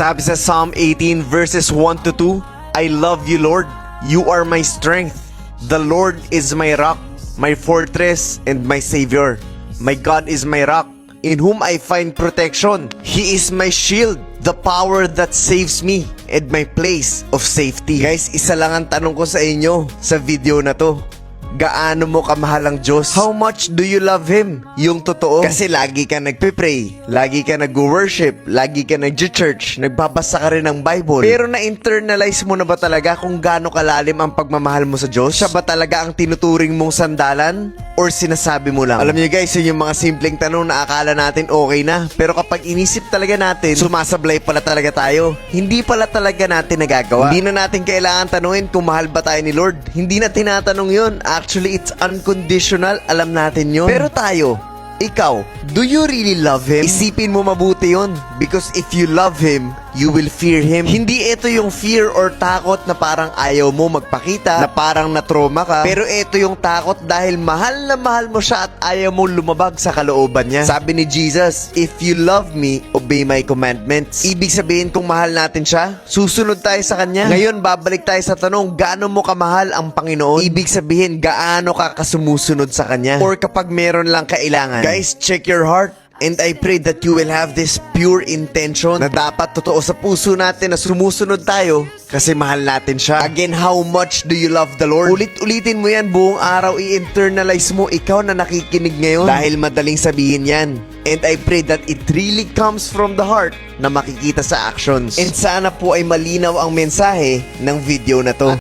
Sabi sa Psalm 18 verses 1 to 2, I love you, Lord. You are my strength. The Lord is my rock, my fortress, and my Savior. My God is my rock, in whom I find protection. He is my shield, the power that saves me, and my place of safety. Guys, isa lang ang tanong ko sa inyo sa video na to. Gaano mo kamahal ang Diyos? How much do you love Him? Yung totoo. Kasi lagi ka nagpe-pray, lagi ka nag-worship, lagi ka nag-church, nagbabasa ka rin ng Bible. Pero na-internalize mo na ba talaga kung gaano kalalim ang pagmamahal mo sa Diyos? Siya ba talaga ang tinuturing mong sandalan? Or sinasabi mo lang? Alam niyo guys, yun yung mga simpleng tanong na akala natin okay na. Pero kapag inisip talaga natin, sumasablay pala talaga tayo. Hindi pala talaga natin nagagawa. Hindi na natin kailangan tanungin kung mahal ba tayo ni Lord. Hindi na tinatanong yun. Actually, it's unconditional. Alam natin yun. Pero tayo, ikaw, do you really love Him? Isipin mo mabuti yun. Because if you love Him, you will fear Him. Hindi ito yung fear or takot na parang ayaw mo magpakita, na parang na-trauma ka. Pero ito yung takot dahil mahal na mahal mo siya at ayaw mo lumabag sa kalooban niya. Sabi ni Jesus, if you love me, obey my commandments. Ibig sabihin kung mahal natin siya, susunod tayo sa Kanya. Ngayon, babalik tayo sa tanong, gaano mo kamahal ang Panginoon? Ibig sabihin, gaano ka kasumusunod sa Kanya? Or kapag meron lang kailangan. Guys, check your heart. And I pray that you will have this pure intention na dapat totoo sa puso natin na sumusunod tayo kasi mahal natin siya. Again, how much do you love the Lord? Ulit-ulitin mo yan buong araw, i-internalize mo ikaw na nakikinig ngayon dahil madaling sabihin yan. And I pray that it really comes from the heart na makikita sa actions. And sana po ay malinaw ang mensahe ng video na to.